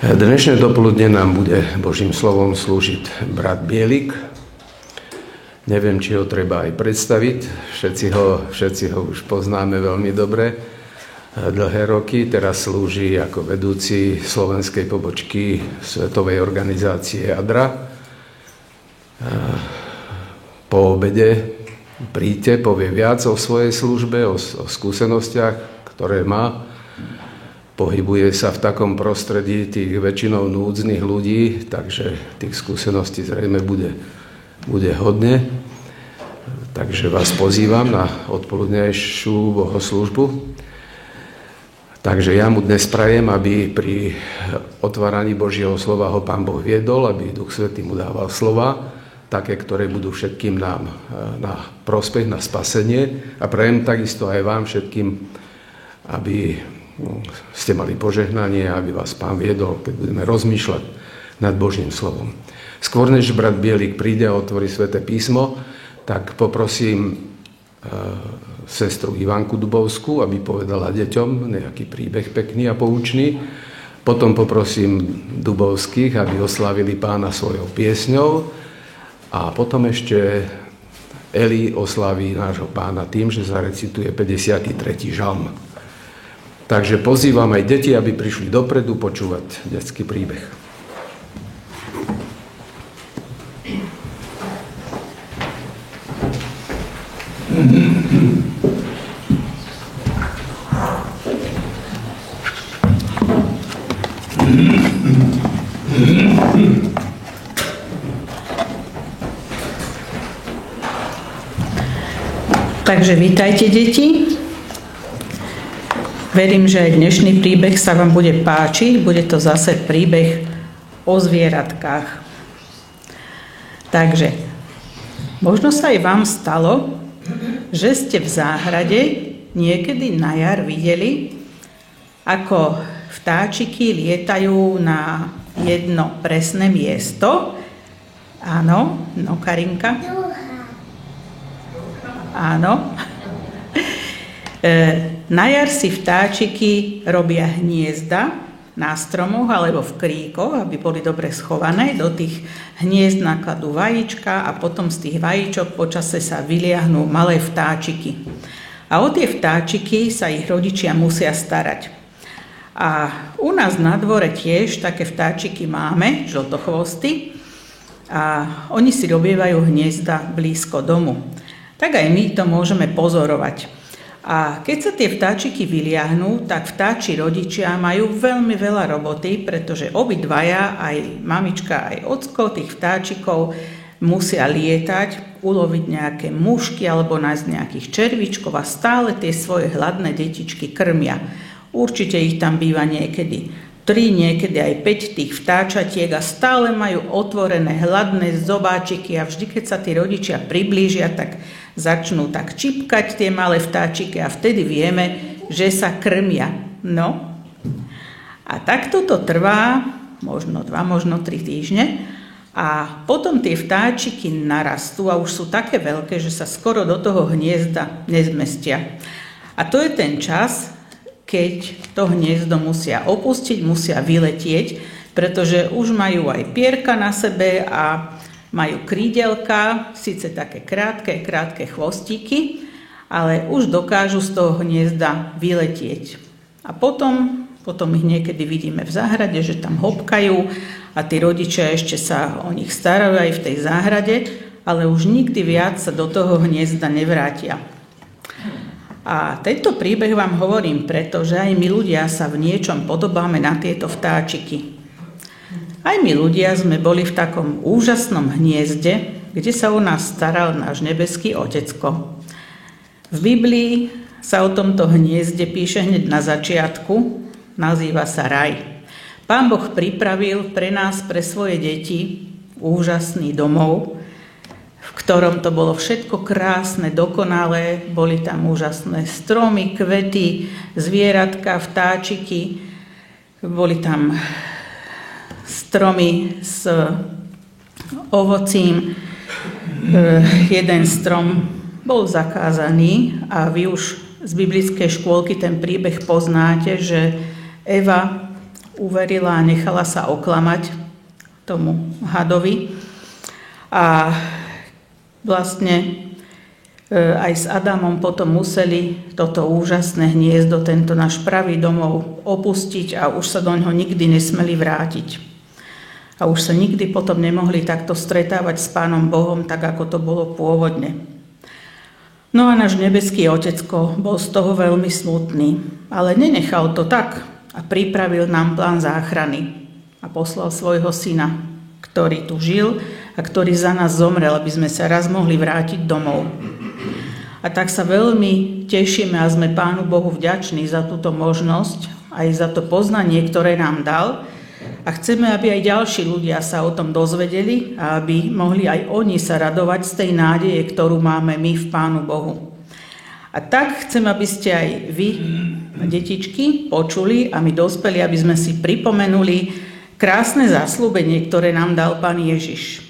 Dnešné dopoludne nám bude Božím slovom slúžiť brat Bielik. Neviem, či ho treba aj predstaviť. Všetci ho už poznáme veľmi dobre. Dlhé roky teraz slúži ako vedúci slovenskej pobočky Svetovej organizácie ADRA. Po obede príďte, povie viac o svojej službe, o skúsenostiach, ktoré má. Pohybuje sa v takom prostredí tých väčšinou núdznych ľudí, takže tých skúseností zrejme bude hodne. Takže vás pozývam na odpoludnejšiu bohoslúžbu. Takže ja mu dnes prajem, aby pri otváraní Božieho slova ho Pán Boh viedol, aby Duch Svätý mu dával slova, také, ktoré budú všetkým nám na prospech, na spasenie. A prajem takisto aj vám všetkým, aby ste mali požehnanie, aby vás Pán viedol, keď budeme rozmýšľať nad Božím slovom. Skôr než brat Bielik príde a otvorí Sväté písmo, tak poprosím sestru Ivanku Dubovskú, aby povedala deťom nejaký príbeh pekný a poučný. Potom poprosím Dubovských, aby oslávili Pána svojou piesňou. A potom ešte Eli oslaví nášho Pána tým, že zarecituje 53. žalm. Takže pozývam aj deti, aby prišli dopredu počúvať detský príbeh. Takže vítajte, deti. Verím, že aj dnešný príbeh sa vám bude páčiť. Bude to zase príbeh o zvieratkách. Takže, možno sa aj vám stalo, že ste v záhrade niekedy na jar videli, ako vtáčiky lietajú na jedno presné miesto. Áno, no Karinka? Áno. Na jar si vtáčiky robia hniezda na stromoch alebo v kríkoch, aby boli dobre schované. Do tých hniezd nakladú vajíčka a potom z tých vajíčok počase sa vyliahnú malé vtáčiky. A o tie vtáčiky sa ich rodičia musia starať. A u nás na dvore tiež také vtáčiky máme, žltochvosty, a oni si robievajú hniezda blízko domu. Tak aj my to môžeme pozorovať. A keď sa tie vtáčiky vyliahnú, tak vtáči rodičia majú veľmi veľa roboty, pretože obidvaja, aj mamička, aj ocko tých vtáčikov musia lietať, uloviť nejaké mušky alebo nájsť nejakých červičkov a stále tie svoje hladné detičky krmia. Určite ich tam býva niekedy 3, niekedy aj 5 tých vtáčatiek a stále majú otvorené hladné zobáčiky a vždy, keď sa tí rodičia priblížia, tak začnú tak čipkať tie malé vtáčiky a vtedy vieme, že sa krmia. No a takto to trvá možno 2, možno 3 týždne a potom tie vtáčiky narastú a už sú také veľké, že sa skoro do toho hniezda nezmestia. A to je ten čas, keď to hniezdo musia opustiť, musia vyletieť, pretože už majú aj pierka na sebe a majú krídelka, síce také krátke chvostíky, ale už dokážu z toho hniezda vyletieť. A potom ich niekedy vidíme v záhrade, že tam hopkajú a tí rodičia ešte sa o nich starajú aj v tej záhrade, ale už nikdy viac sa do toho hniezda nevrátia. A tento príbeh vám hovorím preto, že aj my ľudia sa v niečom podobáme na tieto vtáčiky. Aj my ľudia sme boli v takom úžasnom hniezde, kde sa o nás staral náš nebeský Otecko. V Biblii sa o tomto hniezde píše hneď na začiatku, nazýva sa raj. Pán Boh pripravil pre nás, pre svoje deti, úžasný domov, v ktorom to bolo všetko krásne, dokonalé, boli tam úžasné stromy, kvety, zvieratka, vtáčiky, boli tam stromy s ovocím. Jeden strom bol zakázaný a vy už z biblickej škôlky ten príbeh poznáte, že Eva uverila a nechala sa oklamať tomu hadovi. A vlastne aj s Adamom potom museli toto úžasné hniezdo, tento náš pravý domov opustiť a už sa do ňoho nikdy nesmeli vrátiť. A už sa nikdy potom nemohli takto stretávať s Pánom Bohom, tak ako to bolo pôvodne. No a náš nebeský Otecko bol z toho veľmi smutný, ale nenechal to tak a pripravil nám plán záchrany a poslal svojho syna, ktorý tu žil a ktorý za nás zomrel, aby sme sa raz mohli vrátiť domov. A tak sa veľmi tešíme a sme Pánu Bohu vďační za túto možnosť, aj za to poznanie, ktoré nám dal. A chceme, aby aj ďalší ľudia sa o tom dozvedeli a aby mohli aj oni sa radovať z tej nádeje, ktorú máme my v Pánu Bohu. A tak chcem, aby ste aj vy, detičky, počuli a my dospeli, aby sme si pripomenuli krásne zasľúbenie, ktoré nám dal Pán Ježiš.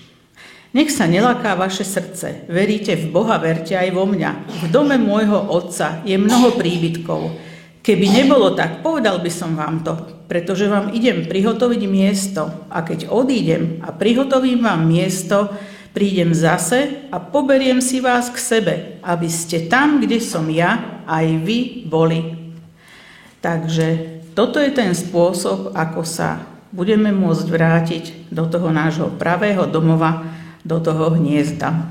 Nech sa nelaká vaše srdce, veríte v Boha, verte aj vo mňa. V dome môjho Otca je mnoho príbytkov. Keby nebolo tak, povedal by som vám to, pretože vám idem prihotoviť miesto a keď odídem a prihotovím vám miesto, prídem zase a poberiem si vás k sebe, aby ste tam, kde som ja, aj vy boli. Takže toto je ten spôsob, ako sa budeme môcť vrátiť do toho nášho pravého domova, do toho hniezda.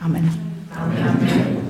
Amen. Amen.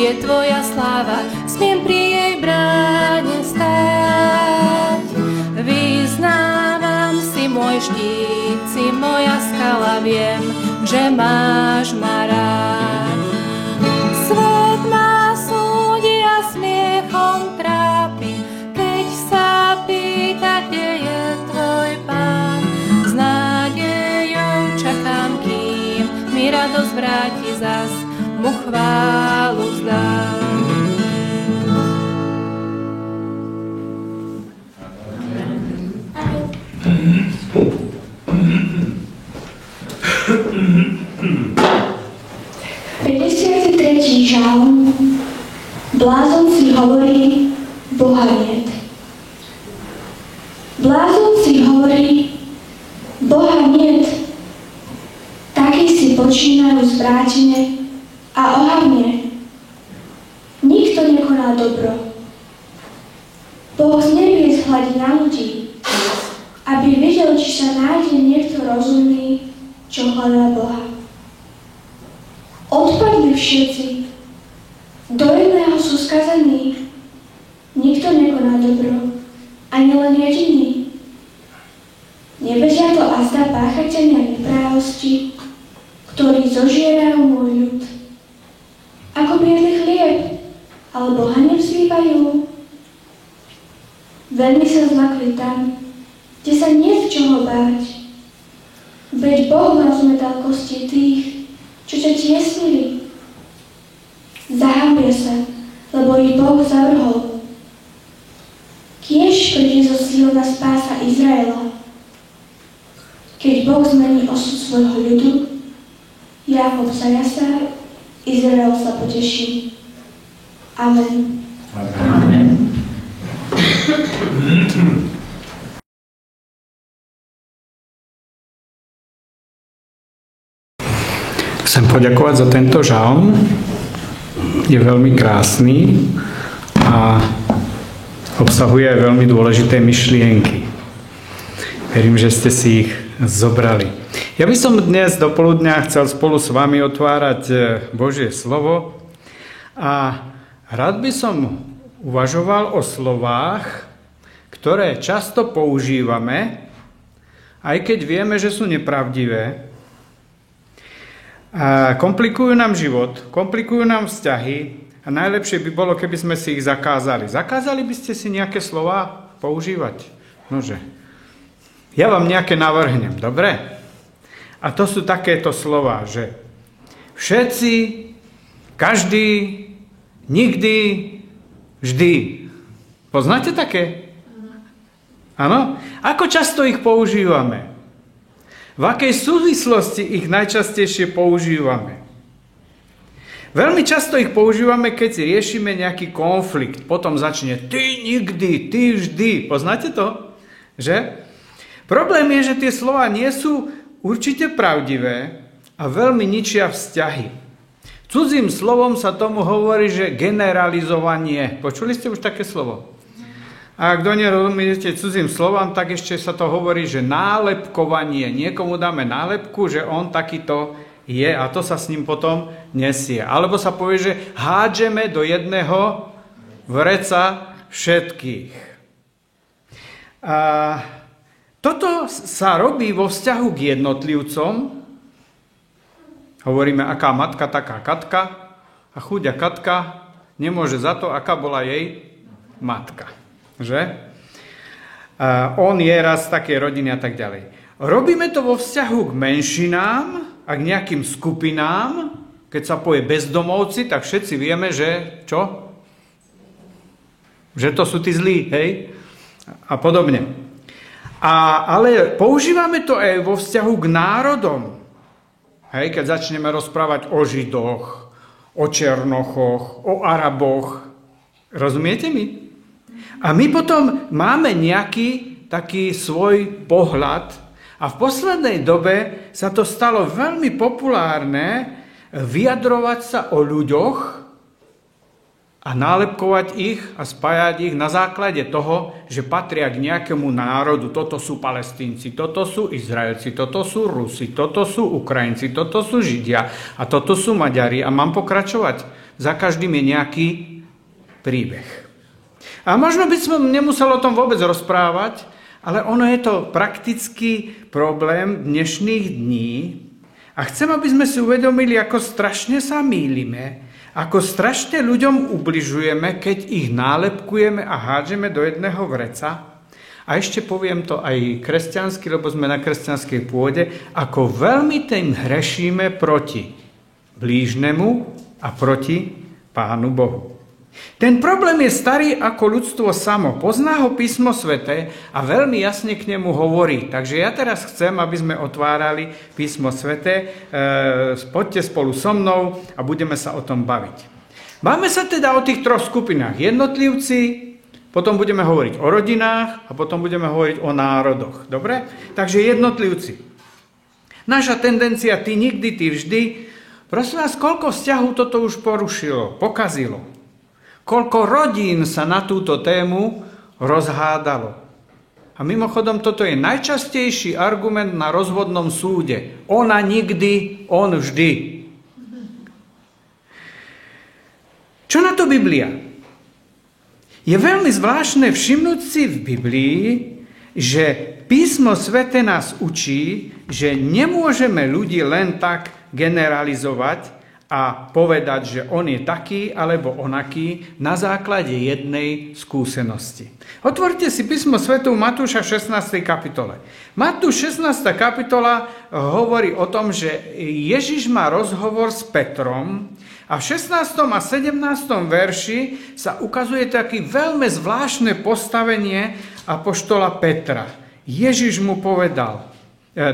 Je tvoja sláva, smiem pri jej bráne stáť. Vyznávam si môj štít, si moja skala, viem, že máš ma rád. Svet ma súdi a smiechom trápi, keď sa pýta, kde je tvoj Pán. S nádejou čakám, kým mi radosť vráti zas, mu chválu vzdám. Tretí žalm. Blázon si hovorí, Boha niet. Blázon si hovorí, Boha niet. Takí si počínajú zvrátene a ohavne. Nikto nekoná dobro. Boh z nebies hľadí na ľudí, aby videl, či sa nájde niekto rozumný, čo hľadá Boha. Odpadli všetci, do jedného sú skazení. Nikto nekoná dobro, ani len jediný. Nevedia to azda páchatelia neprávosti, ktorí zožierajú môj ľud. Ako biely chlieb, alebo haneb vzlívajú. Veľmi sa zlakli tam, kde sa nie z čoho báť. Veď Boh rozmetal kosti tých, čo ťa tiesnili. Zahambia sa, lebo ich Boh zavrhol. Kiež príde zo Siona spása Izraela. Keď Boh zmení osud svojho ľudu, Jákob zajasá, Izrael sa poteší. Amen. Amen. Chcem poďakovať za tento žalm. Je veľmi krásny a obsahuje aj veľmi dôležité myšlienky. Verím, že ste si ich zobrali. Ja by som dnes do poludňa chcel spolu s vami otvárať Božie slovo a rád by som uvažoval o slovách, ktoré často používame, aj keď vieme, že sú nepravdivé. A komplikujú nám život, komplikujú nám vzťahy a najlepšie by bolo, keby sme si ich zakázali. Zakázali by ste si nejaké slova používať? Nože, ja vám nejaké navrhnem, dobre? A to sú takéto slova, že všetci, každý, nikdy, vždy. Poznáte také? Áno? Ako často ich používame? V akej súvislosti ich najčastejšie používame? Veľmi často ich používame, keď si riešime nejaký konflikt. Potom začne ty nikdy, ty vždy. Poznáte to? Že? Problém je, že tie slová nie sú určite pravdivé a veľmi ničia vzťahy. Cudzím slovom sa tomu hovorí, že generalizovanie. Počuli ste už také slovo? A ak kto nerozumiete cudzím slovám, tak ešte sa to hovorí, že nálepkovanie. Niekomu dáme nálepku, že on takýto je a to sa s ním potom nesie. Alebo sa povie, že hádžeme do jedného vreca všetkých. A toto sa robí vo vzťahu k jednotlivcom. Hovoríme, aká matka, taká Katka. A chuďa Katka nemôže za to, aká bola jej matka. Že? On je raz z takej rodiny a tak ďalej. Robíme to vo vzťahu k menšinám a k nejakým skupinám. Keď sa povie bezdomovci, tak všetci vieme, že čo? Že to sú tí zlí, hej? A podobne. Ale používame to aj vo vzťahu k národom. Hej, keď začneme rozprávať o Židoch, o Černochoch, o Araboch. Rozumiete mi? A my potom máme nejaký taký svoj pohľad a v poslednej dobe sa to stalo veľmi populárne vyjadrovať sa o ľuďoch a nálepkovať ich a spájať ich na základe toho, že patria k nejakému národu. Toto sú Palestínci, toto sú Izraelci, toto sú Rusi, toto sú Ukrajinci, toto sú Židia a toto sú Maďari. A mám pokračovať. Za každým je nejaký príbeh. A možno by som nemusel o tom vôbec rozprávať, ale ono je to praktický problém dnešných dní. A chcem, aby sme si uvedomili, ako strašne sa mýlime, ako strašne ľuďom ubližujeme, keď ich nálepkujeme a hádžeme do jedného vreca. A ešte poviem to aj kresťansky, lebo sme na kresťanskej pôde, ako veľmi tým hrešíme proti blížnemu a proti Pánu Bohu. Ten problém je starý ako ľudstvo samo. Pozná ho Písmo Sväté a veľmi jasne k nemu hovorí. Takže ja teraz chcem, aby sme otvárali Písmo Sväté. Poďte spolu so mnou a budeme sa o tom baviť. Máme sa teda o tých troch skupinách. Jednotlivci, potom budeme hovoriť o rodinách a potom budeme hovoriť o národoch. Dobre? Takže jednotlivci. Naša tendencia, ty nikdy, ty vždy. Prosím vás, koľko vzťahov toto už porušilo, pokazilo? Koľko rodín sa na túto tému rozhádalo. A mimochodom, toto je najčastejší argument na rozvodnom súde. Ona nikdy, on vždy. Čo na to Biblia? Je veľmi zvláštne všimnúť si v Biblii, že Písmo Sväté nás učí, že nemôžeme ľudí len tak generalizovať a povedať, že on je taký alebo onaký na základe jednej skúsenosti. Otvorte si Písmo Sväté u Matúša v 16. kapitole. Matúš 16. kapitola hovorí o tom, že Ježiš má rozhovor s Petrom a v 16. a 17. verši sa ukazuje taký veľmi zvláštne postavenie apoštola Petra. Ježiš mu povedal,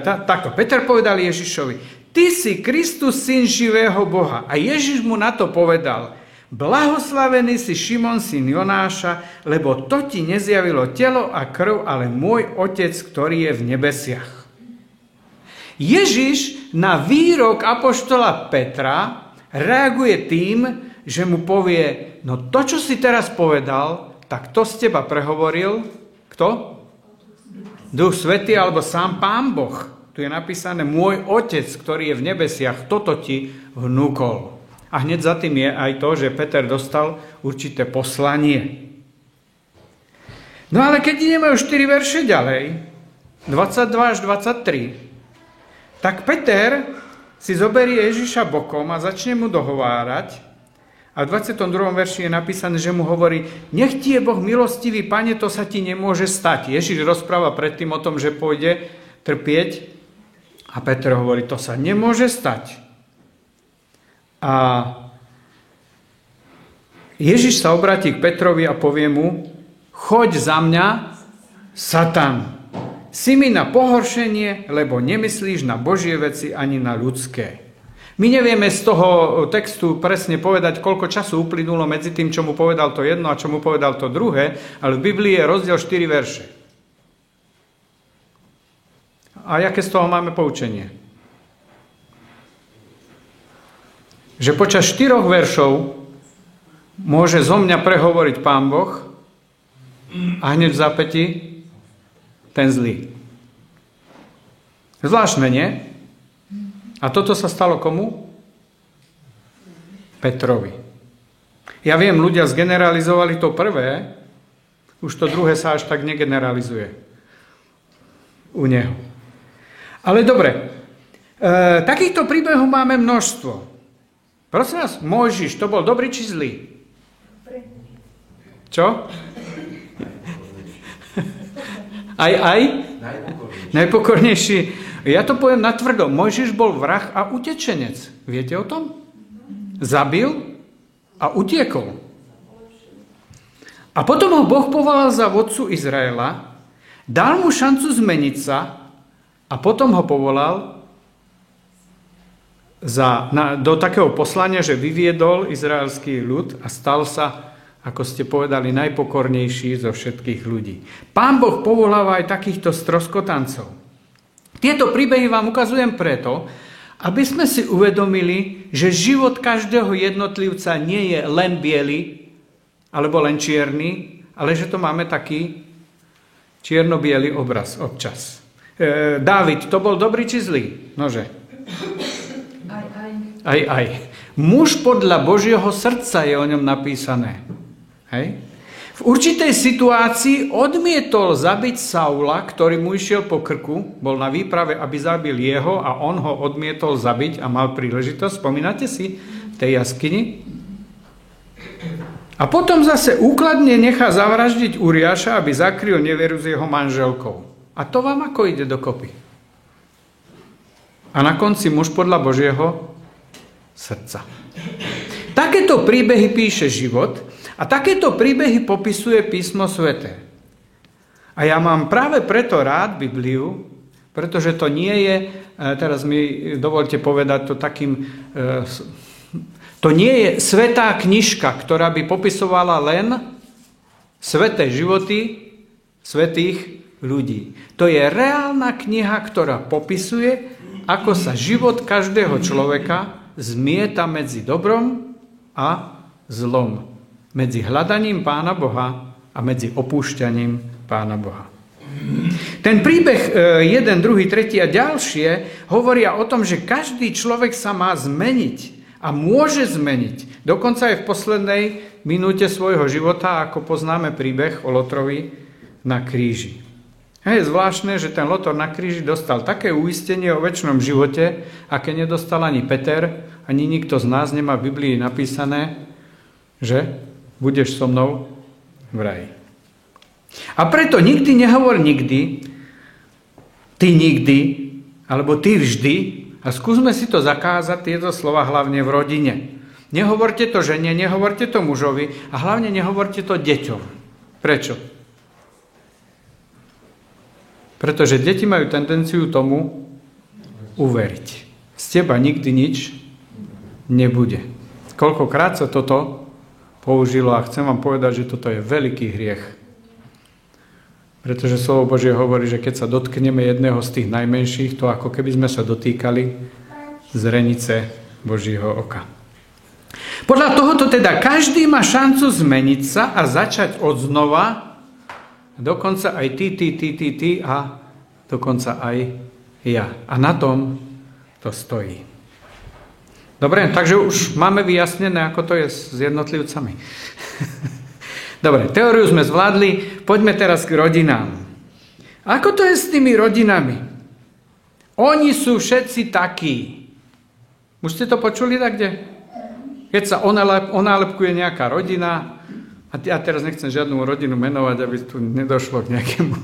takto, Peter povedal Ježišovi, ty si Kristus, syn živého Boha. A Ježiš mu na to povedal, Blahoslavený si Šimon, syn Jonáša, lebo to ti nezjavilo telo a krv, ale môj Otec, ktorý je v nebesiach. Ježiš na výrok apoštola Petra reaguje tým, že mu povie, no to, čo si teraz povedal, tak to z teba prehovoril, kto? Duch Svätý alebo sám Pán Boh. Tu je napísané, môj Otec, ktorý je v nebesiach, toto ti vnúkol. A hneď za tým je aj to, že Peter dostal určité poslanie. No ale keď ideme o 4 verše ďalej, 22 až 23, tak Peter si zoberie Ježiša bokom a začne mu dohovárať. A v 22. verši je napísané, že mu hovorí, nech ti je Boh milostivý, Pane, to sa ti nemôže stať. Ježiš rozpráva predtým o tom, že pôjde trpieť a Peter hovorí, to sa nemôže stať. A Ježiš sa obratí k Petrovi a povie mu, choď za mňa, Satan. Si mi na pohoršenie, lebo nemyslíš na Božie veci ani na ľudské. My nevieme z toho textu presne povedať, koľko času uplynulo medzi tým, čo mu povedal to jedno a čo mu povedal to druhé, ale v Biblii je rozdiel 4 verše. A jaké z toho máme poučenie? Že počas 4 veršov môže zo mňa prehovoriť Pán Boh a hneď v zápäti ten zlý. Zvláštne, nie? A toto sa stalo komu? Petrovi. Ja viem, ľudia zgeneralizovali to prvé, už to druhé sa až tak negeneralizuje u neho. Ale dobre, takýchto príbehov máme množstvo. Prosím vás, Mojžiš, to bol dobrý či zlý? Čo? Aj? Najpokornejší. Ja to poviem natvrdo. Mojžiš bol vrah a utečenec. Viete o tom? Zabil a utiekol. A potom ho Boh povolal za vodcu Izraela, dal mu šancu zmeniť sa a potom ho povolal do takého poslania, že vyviedol izraelský ľud a stal sa, ako ste povedali, najpokornejší zo všetkých ľudí. Pán Boh povoláva aj takýchto stroskotancov. Tieto príbehy vám ukazujem preto, aby sme si uvedomili, že život každého jednotlivca nie je len biely, alebo len čierny, ale že to máme taký čierno-biely obraz občas. Dávid, to bol dobrý či zlý? Nože. Aj. Muž podľa Božieho srdca je o ňom napísané. Hej? V určitej situácii odmietol zabiť Saula, ktorý mu išiel po krku, bol na výprave, aby zabil jeho a on ho odmietol zabiť a mal príležitosť. Spomínate si v tej jaskyni? A potom zase úkladne nechá zavraždiť Uriáša, aby zakryl nevieru s jeho manželkou. A to vám ako ide dokopy? A na konci muž podľa Božieho srdca. Takéto príbehy píše život a takéto príbehy popisuje Písmo Sväté. A ja mám práve preto rád Bibliu, pretože to nie je, teraz mi dovolte povedať to takým, to nie je svätá knižka, ktorá by popisovala len sväté životy svätých ľudí. To je reálna kniha, ktorá popisuje, ako sa život každého človeka zmieta medzi dobrom a zlom. Medzi hľadaním Pána Boha a medzi opúšťaním Pána Boha. Ten príbeh 1, 2, 3 a ďalšie hovoria o tom, že každý človek sa má zmeniť a môže zmeniť. Dokonca aj v poslednej minúte svojho života, ako poznáme príbeh o Lotrovi na kríži. Je zvláštne, že ten Lotor na kríži dostal také uistenie o večnom živote, aké nedostal ani Peter, ani nikto z nás nemá v Biblii napísané, že budeš so mnou v raji. A preto nikdy nehovor nikdy, ty nikdy, alebo ty vždy, a skúsme si to zakázať, tieto slova hlavne v rodine. Nehovorte to žene, nehovorte to mužovi a hlavne nehovorte to deťom. Prečo? Pretože deti majú tendenciu tomu uveriť. Z teba nikdy nič nebude. Koľkokrát sa toto použilo a chcem vám povedať, že toto je veľký hriech. Pretože slovo Božie hovorí, že keď sa dotkneme jedného z tých najmenších, to ako keby sme sa dotýkali zrenice Božího oka. Podľa tohoto teda každý má šancu zmeniť sa a začať od znova, dokonca aj ty a dokonca aj ja. A na tom to stojí. Dobre, takže už máme vyjasnené, ako to je s jednotlivcami. Dobre, teóriu sme zvládli, poďme teraz k rodinám. Ako to je s tými rodinami? Oni sú všetci takí. Už ste to počuli takde? Keď sa onálepkuje nejaká rodina, a ja teraz nechcem žiadnu rodinu menovať, aby tu nedošlo k nejakému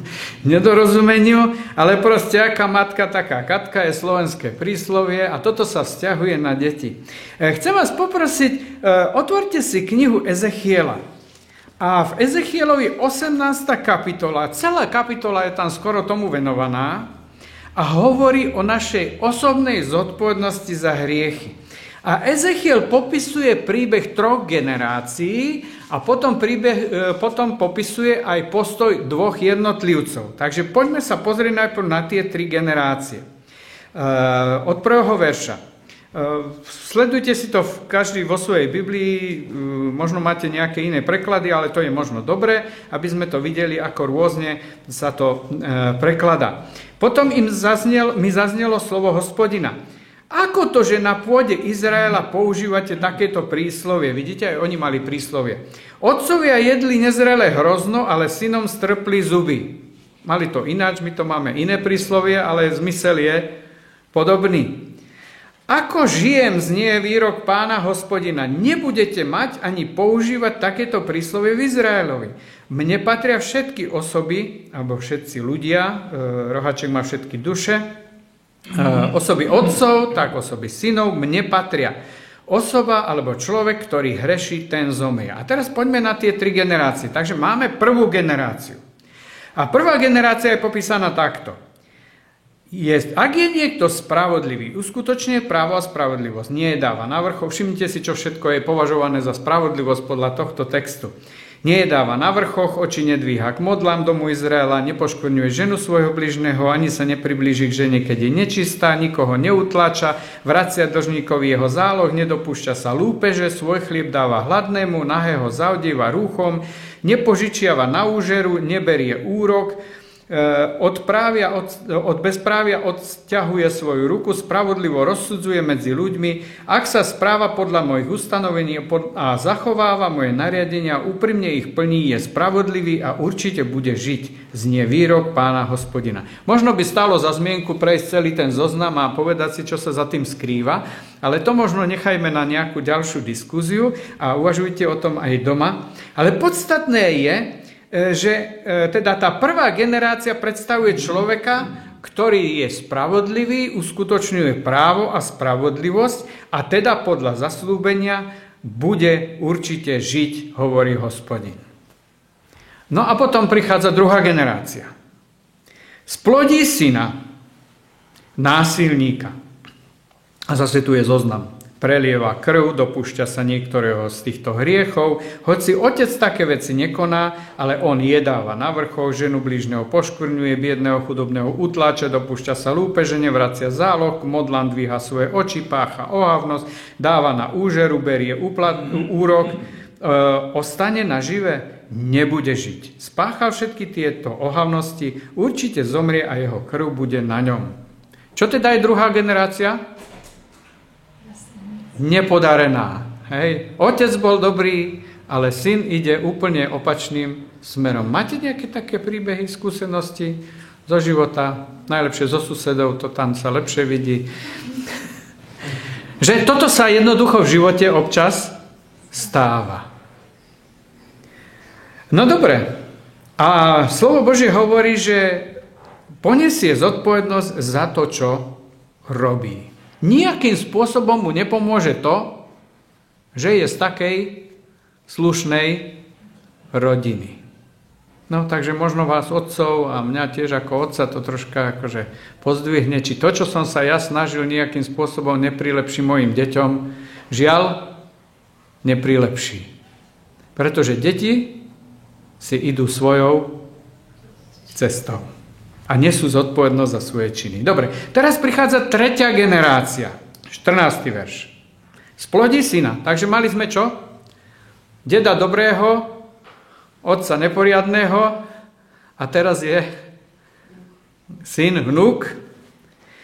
nedorozumeniu, ale proste aká matka, taká Katka je slovenské príslovie a toto sa vzťahuje na deti. Chcem vás poprosiť, otvorte si knihu Ezechiela. A v Ezechielovi 18. kapitola, celá kapitola je tam skoro tomu venovaná a hovorí o našej osobnej zodpovednosti za hriechy. A Ezechiel popisuje príbeh 3 generácií a potom popisuje aj postoj 2 jednotlivcov. Takže poďme sa pozrieť najprv na tie 3 generácie. Od 1. verša. Sledujte si to každý vo svojej Biblii, možno máte nejaké iné preklady, ale to je možno dobré, aby sme to videli, ako rôzne sa to prekladá. Potom mi zaznelo slovo Hospodina. Ako to, že na pôde Izraela používate takéto príslovie? Vidíte, aj oni mali príslovie. Otcovia jedli nezrelé hrozno, ale synom strpli zuby. Mali to ináč, my to máme iné príslovie, ale zmysel je podobný. Ako žijem, znie výrok Pána Hospodina, nebudete mať ani používať takéto príslovie v Izraelovi. Mne patria všetky osoby, alebo všetci ľudia, rohaček má všetky duše, osoby otcov, tak osoby synov, mne patria. Osoba alebo človek, ktorý hreší, ten zomrie. A teraz poďme na tie 3 generácie. Takže máme prvú generáciu. A prvá generácia je popísaná takto. Ak je niekto spravodlivý, uskutočne právo a spravodlivosť, nie je dáva na vrchol. Všimnite si, čo všetko je považované za spravodlivosť podľa tohto textu. Nie je dáva na vrchoch, oči nedvíha k modlám domu Izraela, nepoškodňuje ženu svojho bližného, ani sa nepriblíži k žene, keď je nečistá, nikoho neutláča, vracia dlžníkovi jeho záloh, nedopúšťa sa lúpeže, svoj chlieb dáva hladnému, nahého zaodieva rúchom, nepožičiava na úžeru, neberie úrok, od bezprávia odťahuje svoju ruku, spravodlivo rozsudzuje medzi ľuďmi. Ak sa správa podľa mojich ustanovení a zachováva moje nariadenia, úprimne ich plní, je spravodlivý a určite bude žiť. Znie výrok Pána Hospodina. Možno by stálo za zmienku prejsť celý ten zoznam a povedať si, čo sa za tým skrýva, ale to možno nechajme na nejakú ďalšiu diskuziu a uvažujte o tom aj doma. Ale podstatné je, že teda tá prvá generácia predstavuje človeka, ktorý je spravodlivý, uskutočňuje právo a spravodlivosť a teda podľa zasľúbenia bude určite žiť, hovorí Hospodin. No a potom prichádza druhá generácia. Splodí syna, násilníka. A zase tu je zoznam. Prelieva krv, dopúšťa sa niektorého z týchto hriechov, hoci otec také veci nekoná, ale on jedáva na vrchol, ženu blížneho poškvrňuje, biedného chudobného utláča, dopúšťa sa lúpeže, nevracia záloh, modlám dvíha svoje oči, pácha ohavnosť, dáva na úžeru, berie úrok, ostane nažive, nebude žiť. Spáchal všetky tieto ohavnosti, určite zomrie a jeho krv bude na ňom. Čo teda je druhá generácia? Nepodarená. Hej. Otec bol dobrý, ale syn ide úplne opačným smerom. Máte nejaké také príbehy, skúsenosti zo života? Najlepšie zo susedov, to tam sa lepšie vidí. Že toto sa jednoducho v živote občas stáva. No dobre. A slovo Božie hovorí, že poniesie zodpovednosť za to, čo robí. Nijakým spôsobom mu nepomôže to, že je z takej slušnej rodiny. No, takže možno vás otcov a mňa tiež ako otca to troška akože pozdvihne, či to, čo som sa ja snažil nejakým spôsobom neprilepší mojim deťom, žiaľ, neprilepší. Pretože deti si idú svojou cestou a nesú zodpovednosť za svoje činy. Dobre, teraz prichádza 3. generácia, 14. verš. Splodí syna. Takže mali sme čo? Deda dobrého, otca neporiadného a teraz je syn, vnúk.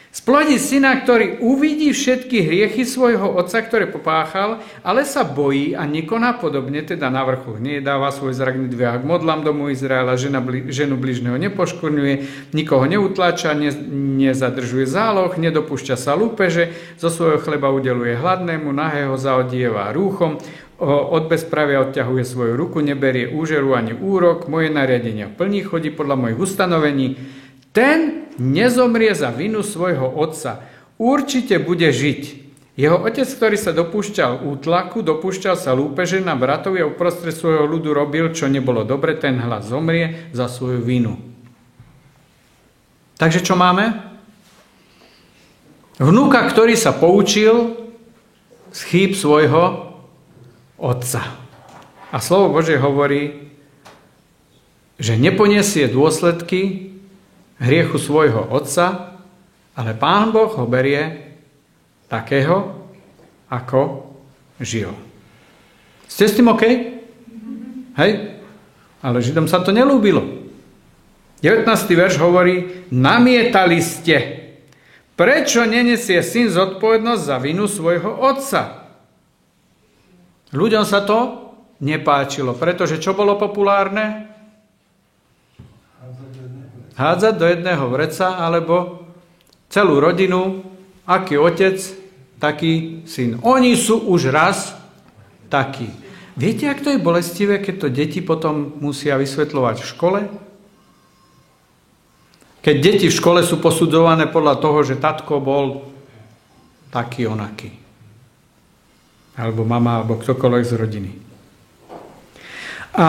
Splodí syna, ktorý uvidí všetky hriechy svojho otca, ktoré popáchal, ale sa bojí a nekoná podobne, teda na vrchu nedáva svoj zrak nedvíha k modlám domu Izraela, ženu bližného nepoškvrňuje, nikoho neutláča, nezadržuje záloh, nedopúšťa sa lúpeže, zo svojho chleba udeluje hladnému, nahého zaodieva rúchom, od bezpravia odťahuje svoju ruku, neberie úžeru ani úrok, moje nariadenia plní, chodí podľa mojich ustanovení. Ten nezomrie za vinu svojho otca. Určite bude žiť. Jeho otec, ktorý sa dopúšťal útlaku, dopúšťal sa lúpeže na bratovi a uprostred svojho ľudu robil, čo nebolo dobre, ten hlas zomrie za svoju vinu. Takže čo máme? Vnúka, ktorý sa poučil z chýb svojho otca. A slovo Božie hovorí, že neponiesie dôsledky hriechu svojho otca, ale Pán Boh ho berie takého, ako žil. Ste s tým OK? Hej? Ale Židom sa to nelúbilo. 19. verš hovorí, namietali ste. Prečo nenesie syn zodpovednosť za vinu svojho otca? Ľuďom sa to nepáčilo, pretože čo bolo populárne? Hádzať do jedného vreca, alebo celú rodinu, aký otec, taký syn. Oni sú už raz takí. Viete, ak to je bolestivé, keď to deti potom musia vysvetľovať v škole? Keď deti v škole sú posudzované podľa toho, že tatko bol taký onaký. Alebo mama, alebo ktokoľvek z rodiny. A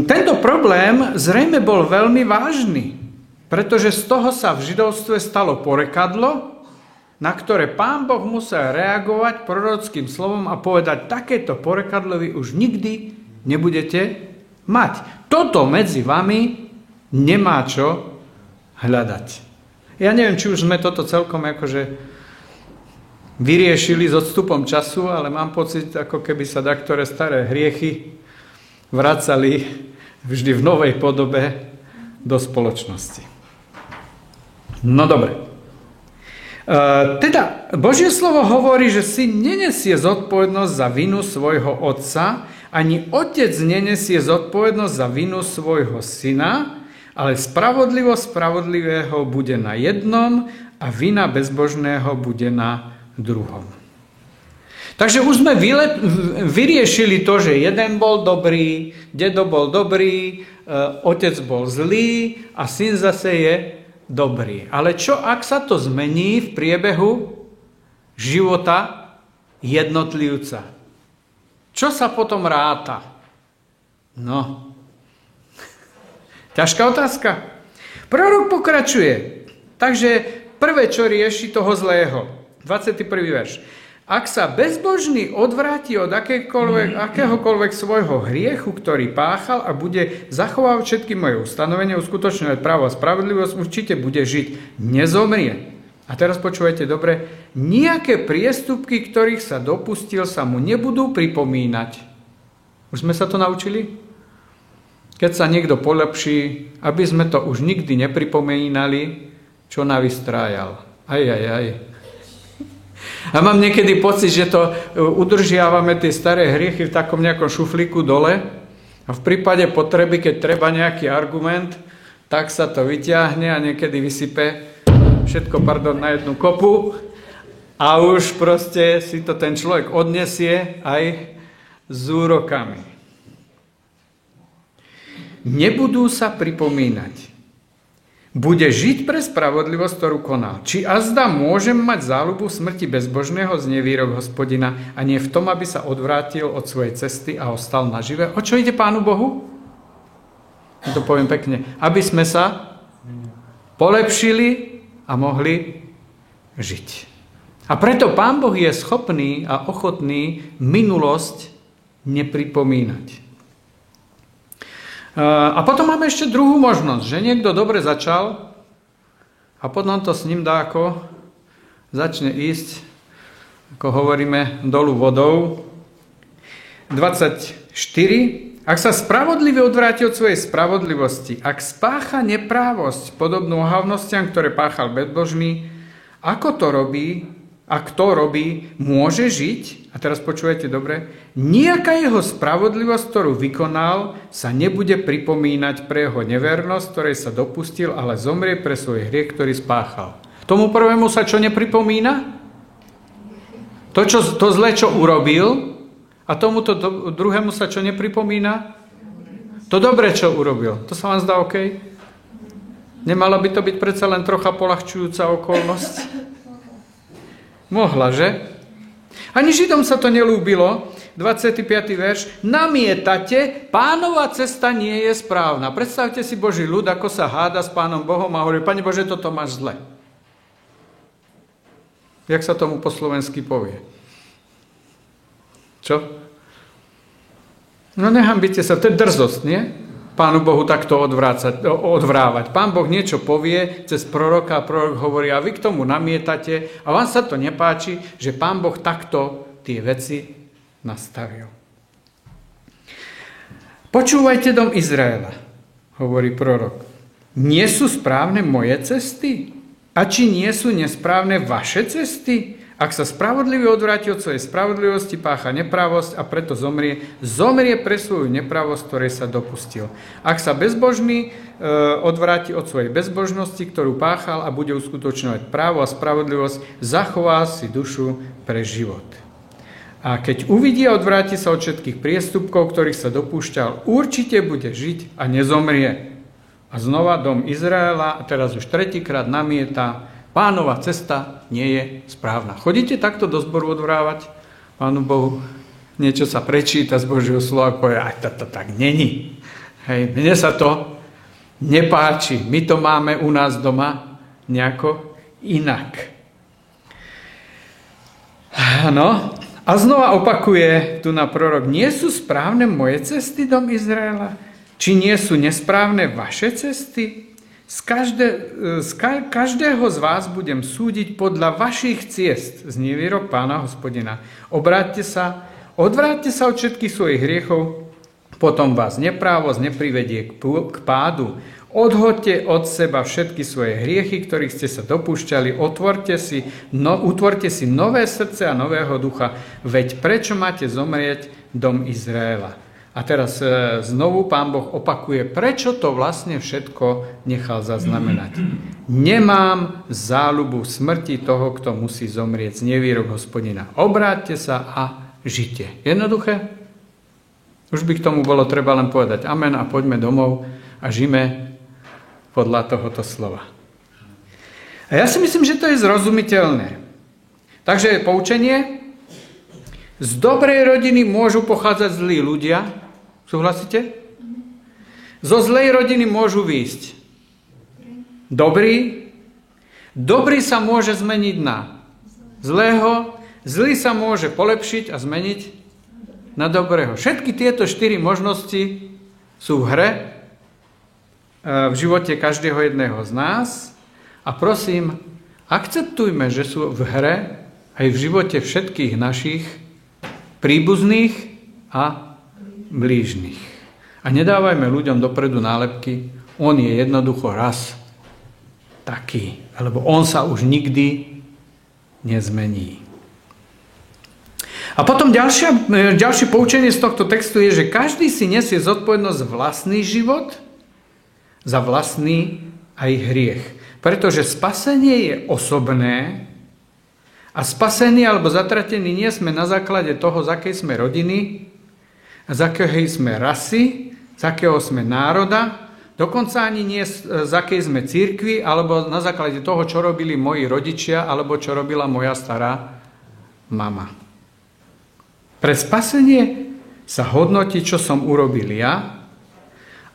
tento problém zrejme bol veľmi vážny, pretože z toho sa v židovstve stalo porekadlo, na ktoré Pán Boh musel reagovať prorockým slovom a povedať, takéto porekadlo vy už nikdy nebudete mať. Toto medzi vami nemá čo hľadať. Ja neviem, či už sme toto celkom akože vyriešili s odstupom času, ale mám pocit, ako keby sa taktoré staré hriechy vracali vždy v novej podobe do spoločnosti. No dobre. Teda Božie slovo hovorí, že syn nenesie zodpovednosť za vinu svojho otca, ani otec nenesie zodpovednosť za vinu svojho syna, ale spravodlivosť spravodlivého bude na jednom a vina bezbožného bude na druhom. Takže už sme vyriešili to, že jeden bol dobrý, dedo bol dobrý, otec bol zlý a syn zase je dobrý. Ale čo, ak sa to zmení v priebehu života jednotlivca? Čo sa potom ráta? No, ťažká otázka. Prorok pokračuje. Takže prvé, čo rieši toho zlého. 21. verš. Ak sa bezbožný odvráti od akéhokoľvek svojho hriechu, ktorý páchal a bude zachovávať všetky moje ustanovenia, uskutočňovať právo a spravodlivosť, určite bude žiť, nezomrie. A teraz počúvajte dobre, nejaké priestupky, ktorých sa dopustil, sa mu nebudú pripomínať. Už sme sa to naučili? Keď sa niekto polepší, aby sme to už nikdy nepripomínali, čo navystrájal. Aj. A mám niekedy pocit, že to udržiavame tie staré hriechy v takom nejakom šuflíku dole a v prípade potreby, keď treba nejaký argument, tak sa to vyťahne a niekedy vysype všetko, na jednu kopu a už proste si to ten človek odnesie aj s úrokami. Nebudú sa pripomínať. Bude žiť pre spravodlivosť, ktorú konal. Či azda môžem mať záľubu v smrti bezbožného z nevýrok Hospodina a nie v tom, aby sa odvrátil od svojej cesty a ostal nažive? O čo ide Pánu Bohu? Ja to poviem pekne. Aby sme sa polepšili a mohli žiť. A preto Pán Boh je schopný a ochotný minulosť nepripomínať. A potom máme ešte druhú možnosť, že niekto dobre začal a potom to s ním dá ako začne ísť, ako hovoríme, dolu vodou. 24. Ak sa spravodlivý odvráti od svojej spravodlivosti, ak spácha neprávosť podobnú ohavnostiam, ktoré páchal bezbožný, ako to robí, ak to robí, môže žiť, a teraz počúvajte dobre, nejaká jeho spravodlivosť, ktorú vykonal, sa nebude pripomínať pre jeho nevernosť, ktorej sa dopustil, ale zomrie pre svoj hriech, ktorý spáchal. Tomu prvému sa čo nepripomína? To zlé, čo urobil, a tomuto druhému sa čo nepripomína? To dobre, čo urobil. To sa vám zdá OK? Nemala by to byť predsa len trocha poľahčujúca okolnosť? Mohla, že? Ani Židom sa to nelúbilo. 25. verš. Namietate, Pánova cesta nie je správna. Predstavte si Boží ľud, ako sa háda s Pánom Bohom a hovorí, Pane Bože, toto máš zle. Jak sa tomu po slovensky povie? Čo? No nehambite sa, to je drzosť, nie? Pánu Bohu takto odvrávať. Pán Boh niečo povie cez proroka a prorok hovorí, a vy k tomu namietate a vám sa to nepáči, že Pán Boh takto tie veci nastavil. Počúvajte, dom Izraela, hovorí prorok. Nie sú správne moje cesty? A či nie sú nesprávne vaše cesty? Ak sa spravodlivý odvráti od svojej spravodlivosti, pácha nepravosť a preto zomrie pre svoju nepravosť, ktorej sa dopustil. Ak sa bezbožný odvráti od svojej bezbožnosti, ktorú páchal a bude uskutočňovať právo a spravodlivosť, zachová si dušu pre život. A keď uvidí a odvráti sa od všetkých priestupkov, ktorých sa dopúšťal, určite bude žiť a nezomrie. A znova dom Izraela, a teraz už tretíkrát namieta, Pánova cesta nie je správna. Chodíte takto do zboru odvrávať Pánu Bohu? Niečo sa prečíta z Božieho slova a povie, aj to tak není. Hej, mne sa to nepáči. My to máme u nás doma nejako inak. No, a znova opakuje tu na prorok, nie sú správne moje cesty, dom Izraela? Či nie sú nesprávne vaše cesty? Z každého z vás budem súdiť podľa vašich ciest, znie výrok Pána Hospodina. Odvráťte sa od všetkých svojich hriechov, potom vás neprávosť neprivedie k pádu. Odhoďte od seba všetky svoje hriechy, ktorých ste sa dopúšťali, utvorte si nové srdce a nového ducha, veď prečo máte zomrieť, dom Izraela? A teraz znovu Pán Boh opakuje, prečo to vlastne všetko nechal zaznamenať. Nemám záľubu smrti toho, kto musí zomrieť, znie výrok Hospodina. Obráťte sa a žite. Jednoduché? Už by k tomu bolo treba len povedať amen a poďme domov a žijeme podľa tohoto slova. A ja si myslím, že to je zrozumiteľné. Takže poučenie. Z dobrej rodiny môžu pochádzať zlí ľudia. Súhlasíte? Zo zlej rodiny môžu výjsť dobrý. Dobrý sa môže zmeniť na zlého. Zlý sa môže polepšiť a zmeniť na dobrého. Všetky tieto 4 možnosti sú v hre v živote každého jedného z nás. A prosím, akceptujme, že sú v hre aj v živote všetkých našich príbuzných a blížnych. A nedávajme ľuďom dopredu nálepky, on je jednoducho raz taký, alebo on sa už nikdy nezmení. A potom ďalšie poučenie z tohto textu je, že každý si nesie zodpovednosť za vlastný život, za vlastný aj hriech. Pretože spasenie je osobné a spasení alebo zatratení nie sme na základe toho, z akej sme rodiny, z akej sme rasy, z akého sme národa, dokonca ani nie z akej sme cirkvi, alebo na základe toho, čo robili moji rodičia, alebo čo robila moja stará mama. Pre spasenie sa hodnotí, čo som urobil ja,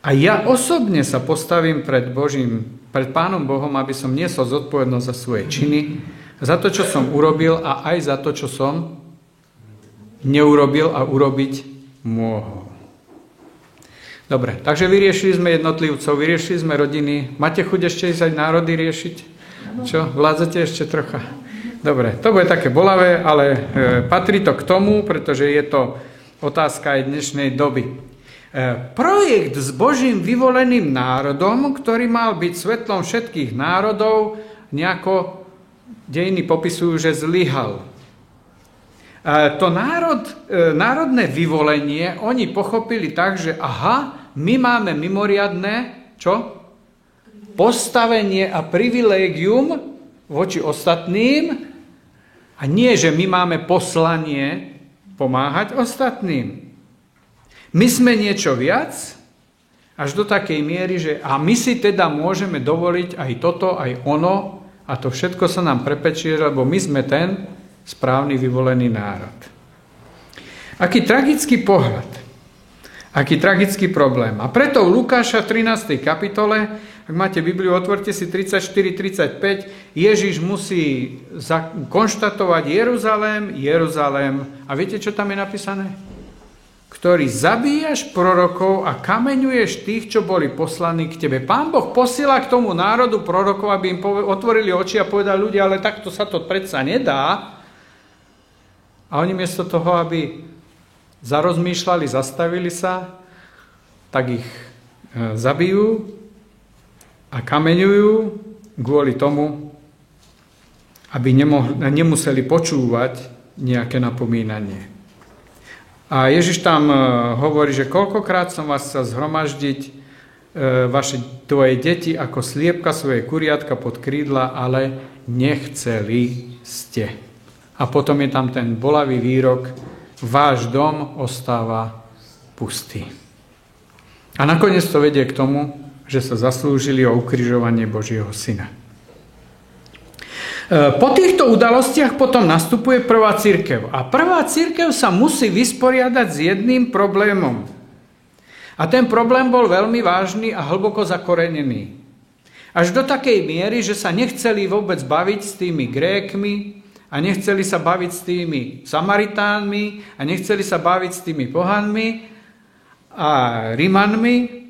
a ja osobne sa postavím pred Pánom Bohom, aby som niesol zodpovednosť za svoje činy, za to, čo som urobil a aj za to, čo som neurobil a urobiť mohol. Dobre, takže vyriešili sme jednotlivcov, vyriešili sme rodiny. Máte chuť ešte ísť aj národy riešiť? Čo? Vládzate ešte trocha? Dobre, to bude také bolavé, ale patrí to k tomu, pretože je to otázka aj dnešnej doby. Projekt s Božím vyvoleným národom, ktorý mal byť svetlom všetkých národov, nejako dejiny popisujú, že zlyhal. To národné vyvolenie oni pochopili tak, že aha, my máme mimoriadne, čo? Postavenie a privilégium voči ostatným a nie, že my máme poslanie pomáhať ostatným. My sme niečo viac, až do takej miery, že a my si teda môžeme dovoliť aj toto, aj ono a to všetko sa nám prepečie, lebo my sme ten správny vyvolený národ. Aký tragický pohľad, aký tragický problém. A preto v Lukáša 13. kapitole, ak máte Bibliu, otvorte si 34-35, Ježiš musí konštatovať Jeruzalém. A viete, čo tam je napísané? Ktorý zabíjaš prorokov a kameňuješ tých, čo boli poslaní k tebe. Pán Boh posiela k tomu národu prorokov, aby im otvorili oči a povedali ľudia, ale takto sa to predsa nedá. A oni miesto toho, aby zarozmýšľali, zastavili sa, tak ich zabijú a kameňujú kvôli tomu, aby nemuseli počúvať nejaké napomínanie. A Ježiš tam hovorí, že koľkokrát som vás chcel zhromaždiť tvoje deti ako sliepka svoje kuriatka pod krídla, ale nechceli ste. A potom je tam ten bolavý výrok, váš dom ostáva pustý. A nakoniec to vedie k tomu, že sa zaslúžili o ukrižovanie Božieho syna. Po týchto udalostiach potom nastupuje prvá cirkev. A prvá cirkev sa musí vysporiadať s jedným problémom. A ten problém bol veľmi vážny a hlboko zakorenený. Až do takej miery, že sa nechceli vôbec baviť s tými Grékmi a nechceli sa baviť s tými Samaritánmi a nechceli sa baviť s tými pohanmi a Rimanmi.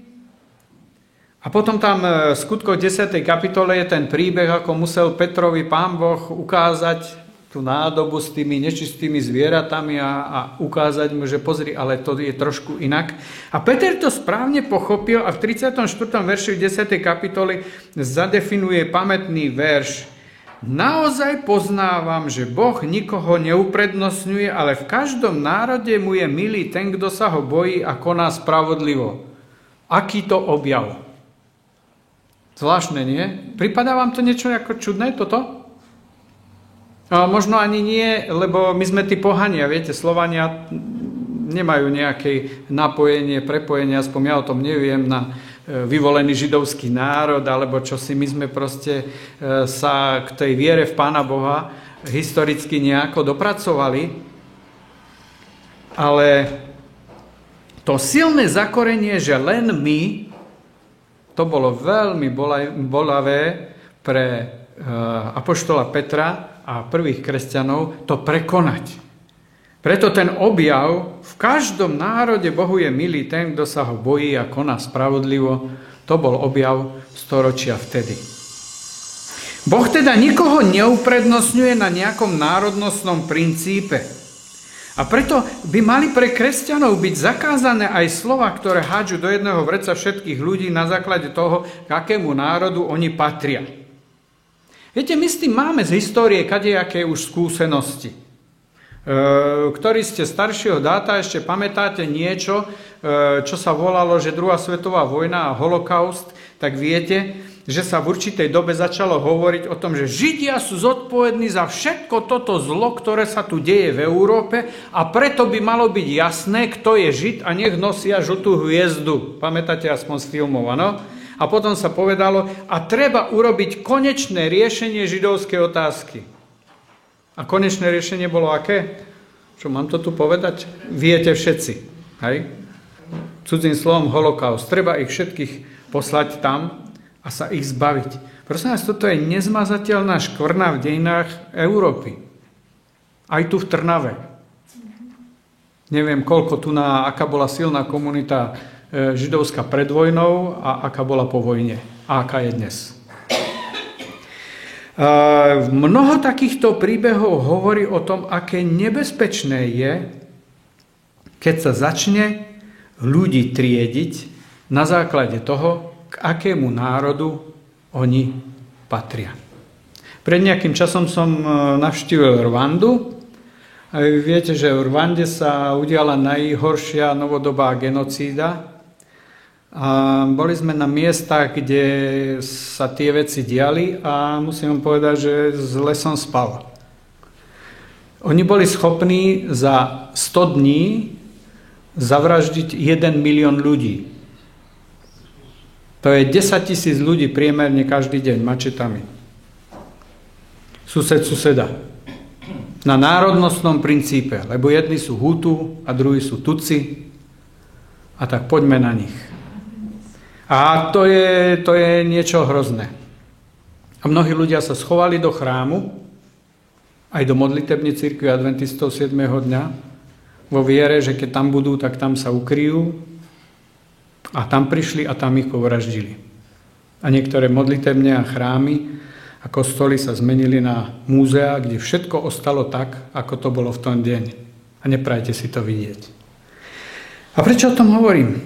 A potom tam v skutkoch 10. kapitole je ten príbeh, ako musel Petrovi Pán Boh ukázať tú nádobu s tými nečistými zvieratami a ukázať mu, že pozri, ale to je trošku inak. A Peter to správne pochopil a v 34. verši v 10. kapitole zadefinuje pamätný verš. Naozaj poznávam, že Boh nikoho neuprednostňuje, ale v každom národe mu je milý ten, kto sa ho bojí a koná spravodlivo. Aký to objav? Zvláštne, nie? Pripadá vám to niečo ako čudné, toto? Možno ani nie, lebo my sme tí pohania, viete, Slovania nemajú nejaké napojenie, prepojenie, aspoň ja o tom neviem, na vyvolený židovský národ, alebo čo si my sme proste sa k tej viere v Pána Boha historicky nejako dopracovali. Ale to silné zakorenie, že len my, to bolo veľmi bolavé pre apoštola Petra a prvých kresťanov to prekonať. Preto ten objav, v každom národe Bohu je milý ten, kto sa ho bojí a koná spravodlivo, to bol objav storočia vtedy. Boh teda nikoho neuprednostňuje na nejakom národnostnom princípe. A preto by mali pre kresťanov byť zakázané aj slova, ktoré hádžu do jedného vreca všetkých ľudí na základe toho, k akému národu oni patria. Viete, my s tým máme z histórie kadejaké už skúsenosti. Ktorí ste staršieho dáta, ešte pamätáte niečo, čo sa volalo, že druhá svetová vojna a holokaust, tak viete, že sa v určitej dobe začalo hovoriť o tom, že Židia sú zodpovední za všetko toto zlo, ktoré sa tu deje v Európe a preto by malo byť jasné, kto je Žid a nech nosia žltú hviezdu. Pamätáte aspoň z filmov, áno? A potom sa povedalo, a treba urobiť konečné riešenie židovskej otázky. A konečné riešenie bolo aké? Čo mám to tu povedať? Viete všetci. Hej? Cudzým slovom holokaust. Treba ich všetkých poslať tam a sa ich zbaviť. Prosím vás, toto je nezmazateľná škvrna v dejinách Európy. Aj tu v Trnave. Neviem, koľko tu aká bola silná komunita židovská pred vojnou a aká bola po vojne a aká je dnes. Mnoho takýchto príbehov hovorí o tom, aké nebezpečné je, keď sa začne ľudí triediť na základe toho, k akému národu oni patria. Pred nejakým časom som navštívil Rwandu. A vy viete, že v Rwande sa udiala najhoršia novodobá genocída. A boli sme na miestach, kde sa tie veci diali a musím vám povedať, že zle som spal. Oni boli schopní za 100 dní zavraždiť 1 milión ľudí. To je 10 000 ľudí priemerne každý deň mačetami. Sused suseda. Na národnostnom princípe, lebo jedni sú Hutu a druhí sú Tutsi. A tak poďme na nich. A to je niečo hrozné. A mnohí ľudia sa schovali do chrámu, aj do modlitebnej cirkvi adventistov 7. dňa, vo viere, že keď tam budú, tak tam sa ukryjú. A tam prišli a tam ich povraždili. A niektoré modlitebne a chrámy a kostoly sa zmenili na múzea, kde všetko ostalo tak, ako to bolo v tom deň. A neprajte si to vidieť. A prečo o tom hovorím?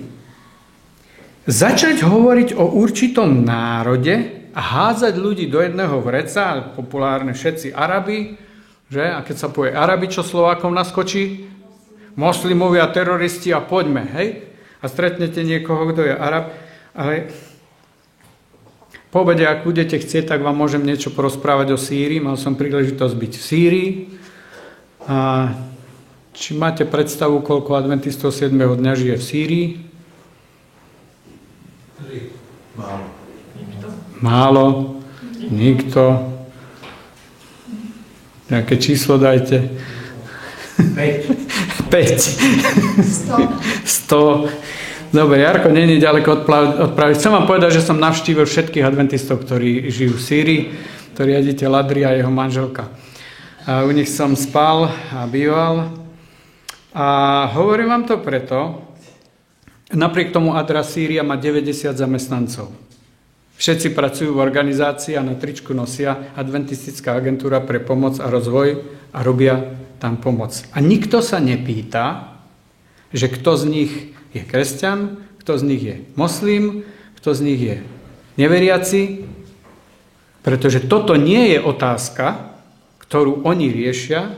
Začať hovoriť o určitom národe a hádzať ľudí do jedného vreca, populárne všetci Arabi, že? A keď sa povie Arabi, čo Slovákom naskočí? Moslimovia, teroristi a poďme, hej? A stretnete niekoho, kto je Arab, ale po obede, ak budete chcieť, tak vám môžem niečo porozprávať o Sýrii. Mal som príležitosť byť v Sýrii. A či máte predstavu, koľko adventistov 7. dňa žije v Sýrii? Málo. Nikto. Nejaké číslo dajte. 5. 100. Dobre, Jarko, nie je ďaleko odpraviť. Chcem vám povedať, že som navštívil všetkých adventistov, ktorí žijú v Sýrii. To riaditeľ Adri a jeho manželka. A u nich som spal a býval. A hovorím vám to preto, napriek tomu Adra Sýria má 90 zamestnancov. Všetci pracujú v organizácii a na tričku nosia Adventistická agentúra pre pomoc a rozvoj a robia tam pomoc. A nikto sa nepýta, že kto z nich je kresťan, kto z nich je moslim, kto z nich je neveriaci, pretože toto nie je otázka, ktorú oni riešia,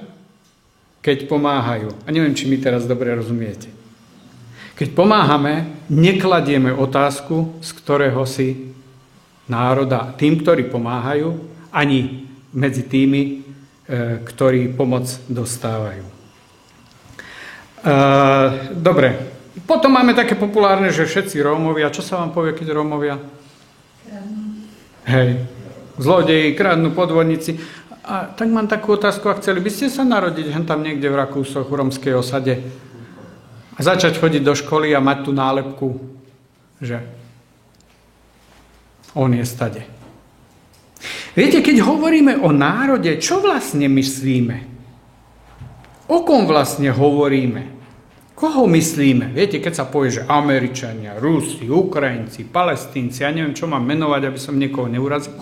keď pomáhajú. A neviem, či mi teraz dobre rozumiete. Keď pomáhame, nekladieme otázku, z ktorého si národa tým, ktorí pomáhajú, ani medzi tými, ktorí pomoc dostávajú. Dobre. Potom máme také populárne, že všetci Rómovia. Čo sa vám povie, keď Rómovia? Hej. Zlodeji, kradnú, podvodníci. A tak mám takú otázku, a chceli by ste sa narodiť tam niekde v Rakúsoch, v rómskej osade a začať chodiť do školy a mať tú nálepku, že on je stade. Viete, keď hovoríme o národe, čo vlastne myslíme? O kom vlastne hovoríme? Koho myslíme? Viete, keď sa povie, že Američania, Rusi, Ukrajinci, Palestínci, ja neviem, čo mám menovať, aby som niekoho neurazil.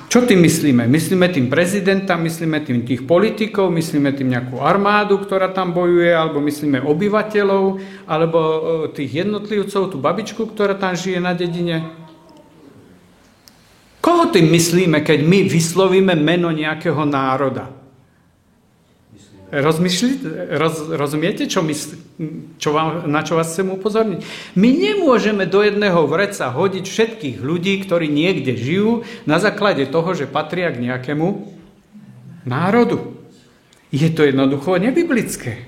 Čo tým myslíme? Myslíme tým prezidenta, myslíme tým tých politikov, myslíme tým nejakú armádu, ktorá tam bojuje, alebo myslíme obyvateľov, alebo tých jednotlivcov, tú babičku, ktorá tam žije na dedine? Koho tým myslíme, keď my vyslovíme meno nejakého národa? Rozumiete, na čo vás chcem upozorniť? My nemôžeme do jedného vreca hodiť všetkých ľudí, ktorí niekde žijú, na základe toho, že patria k nejakému národu. Je to jednoducho nebiblické.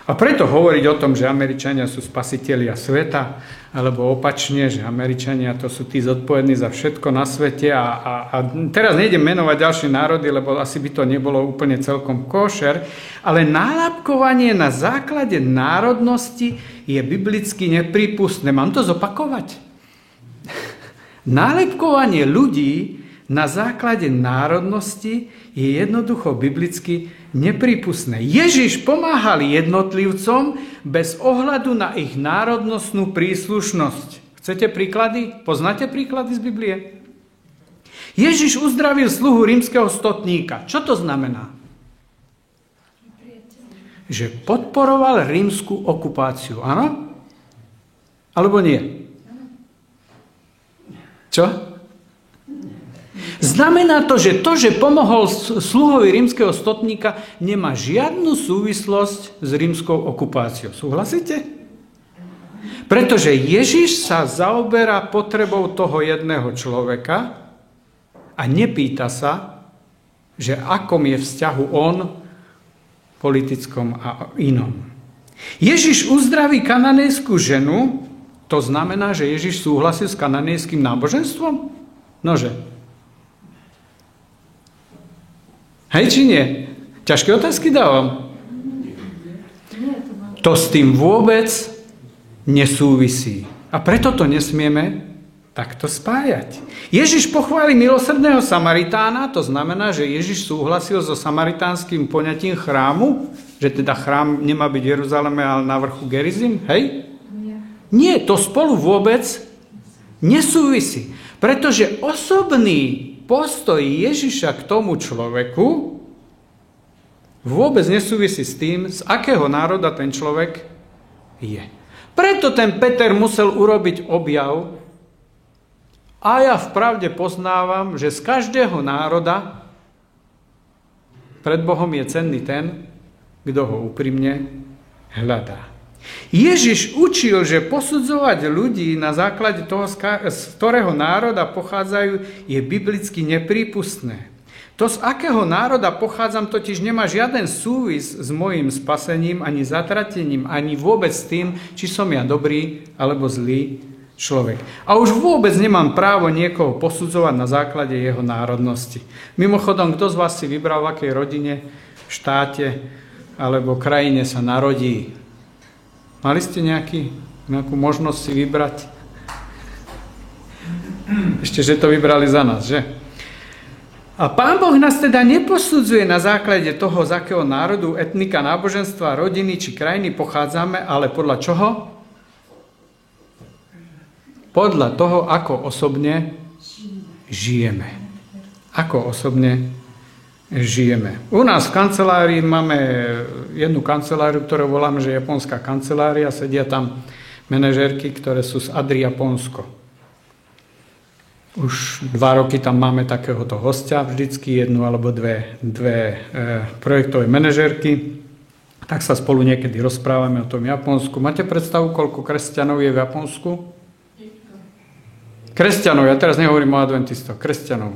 A preto hovoriť o tom, že Američania sú spasitelia sveta, alebo opačne, že Američania to sú tí zodpovední za všetko na svete a teraz nejdem menovať ďalšie národy, lebo asi by to nebolo úplne celkom košer, ale nálepkovanie na základe národnosti je biblicky neprípustné. Mám to zopakovať? Nálepkovanie ľudí na základe národnosti je jednoducho biblicky neprípustné. Ježiš pomáhal jednotlivcom bez ohľadu na ich národnostnú príslušnosť. Chcete príklady? Poznáte príklady z Biblie? Ježiš uzdravil sluhu rímskeho stotníka. Čo to znamená? Že podporoval rímsku okupáciu. Áno? Alebo nie? Čo? Znamená to, že pomohol sluhovi rímskeho stotníka, nemá žiadnu súvislosť s rímskou okupáciou. Súhlasíte? Pretože Ježiš sa zaoberá potrebou toho jedného človeka a nepýta sa, že akom je vzťahu on politickom a inom. Ježiš uzdraví kananejskú ženu, to znamená, že Ježiš súhlasil s kananejským náboženstvom? Nože. Hej, či nie? Ťažké otázky dávam. To s tým vôbec nesúvisí. A preto to nesmieme takto spájať. Ježiš pochváli milosrdného Samaritána, to znamená, že Ježiš súhlasil so samaritánskym poňatím chrámu, že teda chrám nemá byť v Jeruzaleme, ale na vrchu Gerizim, hej? Nie, to spolu vôbec nesúvisí. Pretože osobný postoj Ježiša k tomu človeku vôbec nesúvisí s tým, z akého národa ten človek je. Preto ten Peter musel urobiť objav a ja vpravde poznávam, že z každého národa pred Bohom je cenný ten, kto ho úprimne hľadá. Ježiš učil, že posudzovať ľudí na základe toho, z ktorého národa pochádzajú, je biblicky neprípustné. To, z akého národa pochádzam, totiž nemá žiaden súvis s mojím spasením, ani zatratením, ani vôbec s tým, či som ja dobrý alebo zlý človek. A už vôbec nemám právo niekoho posudzovať na základe jeho národnosti. Mimochodom, kto z vás si vybral, v akej rodine, štáte alebo krajine sa narodí? Mali ste nejakú možnosť si vybrať? Ešte, že to vybrali za nás, že? A Pán Boh nás teda neposudzuje na základe toho, z akého národu, etnika, náboženstva, rodiny či krajiny pochádzame, ale podľa čoho? Podľa toho, ako osobne žijeme. Ako osobne žijeme. U nás v kancelárii máme jednu kanceláriu, ktorú voláme, že japonská kancelária. Sedia tam manažérky, ktoré sú z Adri Japonsko. Už 2 roky tam máme takéhoto hostia, vždycky jednu alebo dve projektové manažérky. Tak sa spolu niekedy rozprávame o tom Japonsku. Máte predstavu, koľko kresťanov je v Japonsku? Kresťanov, ja teraz nehovorím o adventistoch, kresťanov.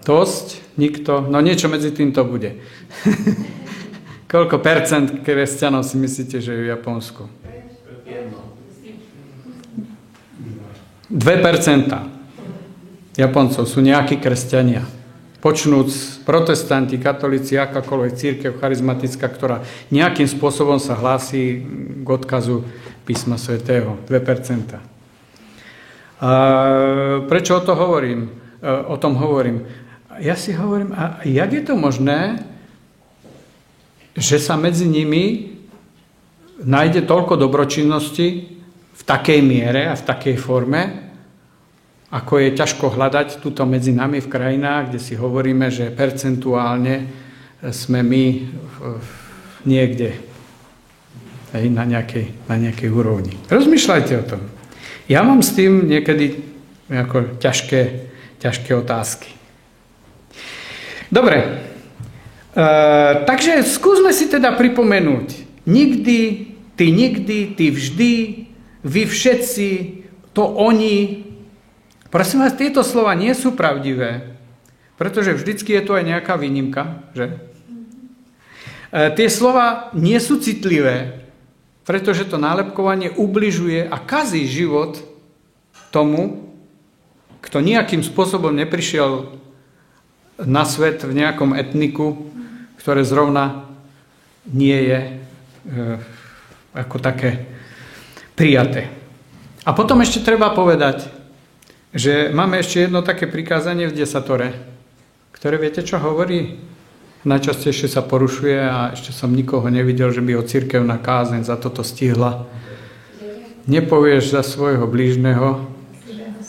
Dosť? Nikto? No niečo medzi tým to bude. Koľko percent kresťanov si myslíte, že je v Japonsku? 2% Japoncov sú nejakí kresťania. Počnúc protestanti, katolíci, akákoľvek cirkev charizmatická, ktorá nejakým spôsobom sa hlási k odkazu písma svätého. 2%. A prečo o tom hovorím? Ja si hovorím, a jak je to možné, že sa medzi nimi nájde toľko dobročinnosti v takej miere a v takej forme, ako je ťažko hľadať tuto medzi nami v krajinách, kde si hovoríme, že percentuálne sme my niekde na nejakej úrovni. Rozmýšľajte o tom. Ja mám s tým niekedy ako ťažké otázky. Dobre, takže skúsme si teda pripomenúť. Nikdy, ty vždy, vy všetci, to oni. Prosím vás, tieto slova nie sú pravdivé, pretože vždycky je tu aj nejaká výnimka, že? Tie slova nie sú citlivé, pretože to nálepkovanie ubližuje a kazí život tomu, kto nejakým spôsobom neprišiel na svet v nejakom etniku, ktoré zrovna nie je ako také prijaté. A potom ešte treba povedať, že máme ešte jedno také prikázanie v desatore, ktoré viete, čo hovorí? najčastejšie sa porušuje a ešte som nikoho nevidel, že by ho cirkevná kázeň za toto stihla. Nepovieš za svojho blížneho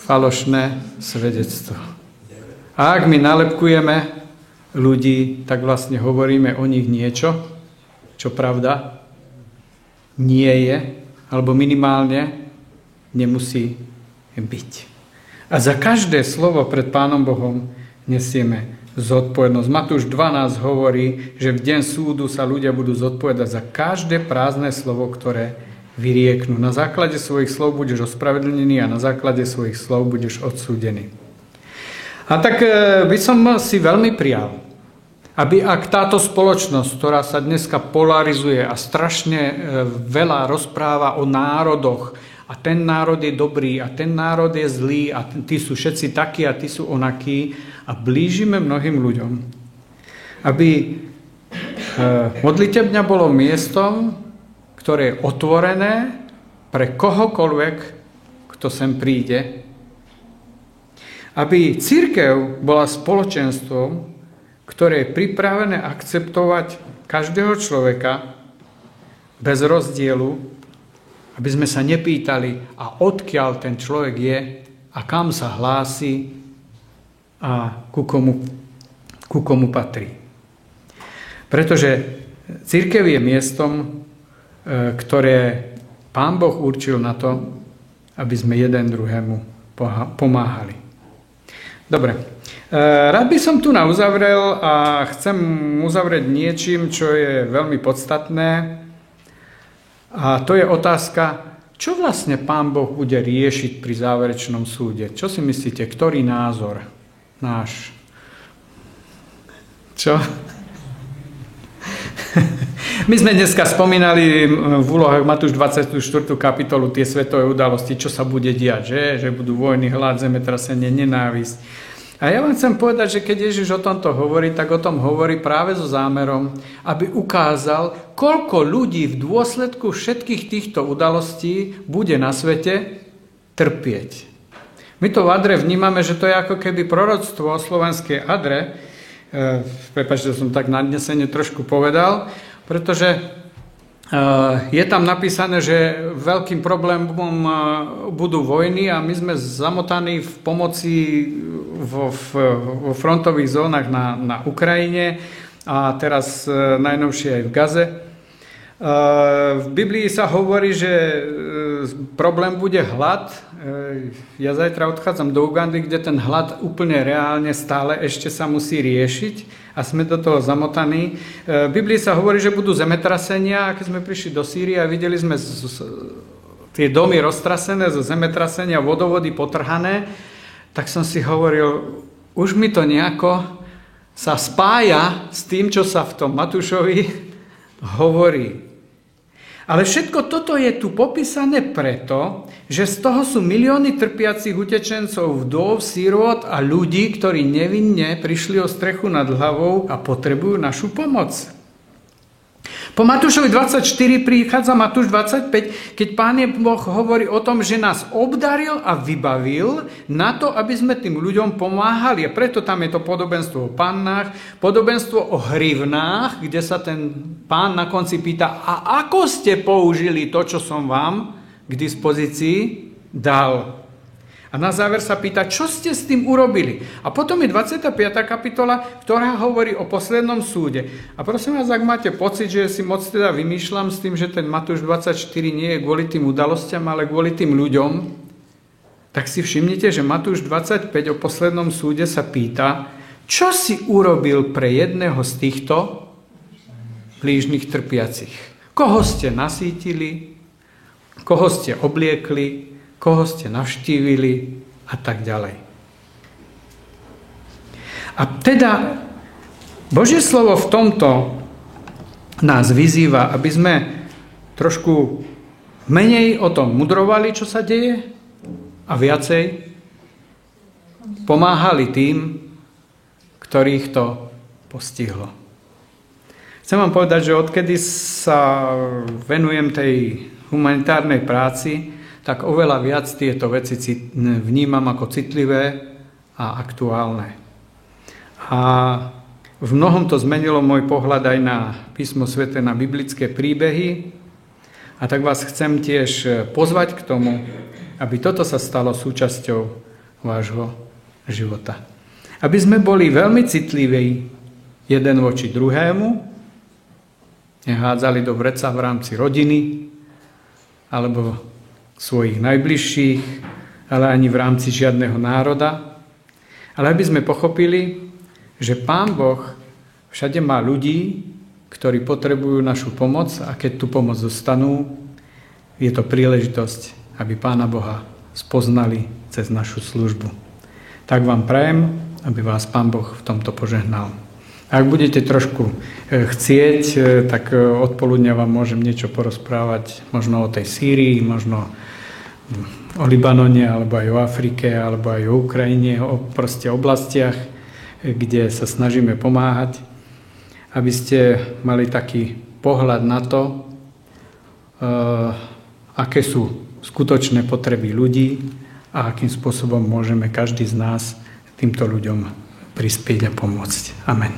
falošné svedectvo. A ak my nalepkujeme ľudí, tak vlastne hovoríme o nich niečo, čo pravda nie je, alebo minimálne nemusí byť. A za každé slovo pred Pánom Bohom nesieme zodpovednosť. Matúš 12 hovorí, že v deň súdu sa ľudia budú zodpovedať za každé prázdne slovo, ktoré vyrieknú. Na základe svojich slov budeš ospravedlnený a na základe svojich slov budeš odsúdený. A tak by som si veľmi prijal, aby ak táto spoločnosť, ktorá sa dneska polarizuje a strašne veľa rozpráva o národoch, a ten národ je dobrý, a ten národ je zlý, a tí sú všetci takí, a tí sú onakí, a blížime mnohým ľuďom, aby modlitebňa bolo miestom, ktoré je otvorené pre kohokoľvek, kto sem príde, aby cirkev bola spoločenstvom, ktoré je pripravené akceptovať každého človeka bez rozdielu, aby sme sa nepýtali, a odkiaľ ten človek je a kam sa hlási a ku komu patrí. Pretože cirkev je miestom, ktoré Pán Boh určil na to, aby sme jeden druhému pomáhali. Dobre, rád by som tu uzavrel a chcem uzavrieť niečím, čo je veľmi podstatné. A to je otázka, čo vlastne Pán Boh bude riešiť pri záverečnom súde. Čo si myslíte, ktorý názor náš? Čo? My sme dneska spomínali v úlohách Matúš 24. kapitolu tie svetové udalosti, čo sa bude diať, že budú vojny, hlad, zemetrasenie, nenávisť. A ja vám chcem povedať, že keď Ježiš o tomto hovorí, tak o tom hovorí práve so zámerom, aby ukázal, koľko ľudí v dôsledku všetkých týchto udalostí bude na svete trpieť. My to v Adre vnímame, že to je ako keby proroctvo o slovenskej Adre. Prepáčte, že som tak nadnesene trošku povedal, pretože je tam napísané, že veľkým problémom budú vojny a my sme zamotaní v pomoci vo frontových zónach na Ukrajine a teraz najnovšie aj v Gaze. V Biblii sa hovorí, že problém bude hlad. Ja zajtra odchádzam do Ugandy, kde ten hlad úplne reálne stále ešte sa musí riešiť a sme do toho zamotaní. V Biblii sa hovorí, že budú zemetrasenia a keď sme prišli do Sýrie a videli sme tie domy roztrasené zo zemetrasenia, vodovody potrhané, tak som si hovoril, už mi to nejako sa spája s tým, čo sa v tom Matúšovi hovorí. Ale všetko toto je tu popísané preto, že z toho sú milióny trpiacich utečencov, vdôv, sirôt a ľudí, ktorí nevinne prišli o strechu nad hlavou a potrebujú našu pomoc. Po Matúšovi 24 prichádza Matúš 25, keď Pán Boh hovorí o tom, že nás obdaril a vybavil na to, aby sme tým ľuďom pomáhali. A preto tam je to podobenstvo o pannách, podobenstvo o hrivnách, kde sa ten Pán na konci pýta, a ako ste použili to, čo som vám k dispozícii dal? A na záver sa pýta, čo ste s tým urobili? A potom je 25. kapitola, ktorá hovorí o poslednom súde. A prosím vás, ak máte pocit, že si moc teda vymýšľam s tým, že ten Matúš 24 nie je kvôli tým udalostiam, ale kvôli tým ľuďom, tak si všimnite, že Matúš 25 o poslednom súde sa pýta, čo si urobil pre jedného z týchto blížnych trpiacich? Koho ste nasýtili? Koho ste obliekli? Koho ste navštívili a tak ďalej. A teda Božie slovo v tomto nás vyzýva, aby sme trošku menej o tom mudrovali, čo sa deje, a viacej pomáhali tým, ktorých to postihlo. Chcem vám povedať, že odkedy sa venujem tej humanitárnej práci, tak oveľa viac tieto veci vnímam ako citlivé a aktuálne. A v mnohom to zmenilo môj pohľad aj na písmo sväté, na biblické príbehy. A tak vás chcem tiež pozvať k tomu, aby toto sa stalo súčasťou vášho života. Aby sme boli veľmi citliví jeden voči druhému, nehádzali do vreca v rámci rodiny alebo svojich najbližších, ale ani v rámci žiadneho národa. Ale aby sme pochopili, že Pán Boh všade má ľudí, ktorí potrebujú našu pomoc a keď tú pomoc dostanú, je to príležitosť, aby Pána Boha spoznali cez našu službu. Tak vám prajem, aby vás Pán Boh v tomto požehnal. Ak budete trošku chcieť, tak odpoludňa vám môžem niečo porozprávať, možno o tej Sýrii, možno o Libanone, alebo aj o Afrike, alebo aj o Ukrajine, o proste oblastiach, kde sa snažíme pomáhať, aby ste mali taký pohľad na to, aké sú skutočné potreby ľudí a akým spôsobom môžeme každý z nás týmto ľuďom prispieť a pomôcť. Amen.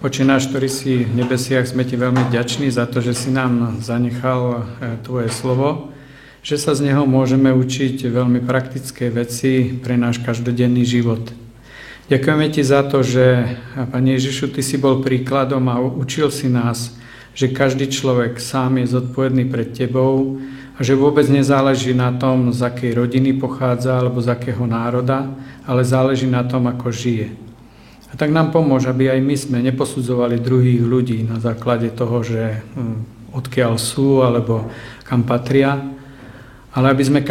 Oče náš, ktorý si v nebesiach, sme ti veľmi vďační za to, že si nám zanechal tvoje slovo, že sa z neho môžeme učiť veľmi praktické veci pre náš každodenný život. Ďakujeme ti za to, že, Pane Ježišu, ty si bol príkladom a učil si nás, že každý človek sám je zodpovedný pred tebou a že vôbec nezáleží na tom, z akej rodiny pochádza alebo z akého národa, ale záleží na tom, ako žije. A tak nám pomôže, aby aj my sme neposudzovali druhých ľudí na základe toho, že odkiaľ sú alebo kam patria, ale aby sme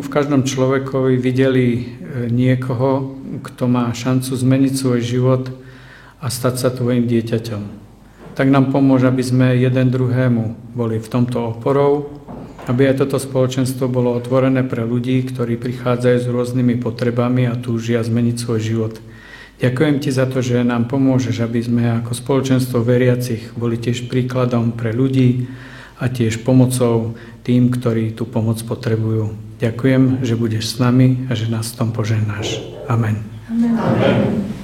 v každom človekovi videli niekoho, kto má šancu zmeniť svoj život a stať sa tvojim dieťaťom. Tak nám pomôže, aby sme jeden druhému boli v tomto oporou, aby aj toto spoločenstvo bolo otvorené pre ľudí, ktorí prichádzajú s rôznymi potrebami a túžia zmeniť svoj život. Ďakujem ti za to, že nám pomôžeš, aby sme ako spoločenstvo veriacich boli tiež príkladom pre ľudí a tiež pomocou tým, ktorí tú pomoc potrebujú. Ďakujem, že budeš s nami a že nás v tom požehnáš. Amen. Amen.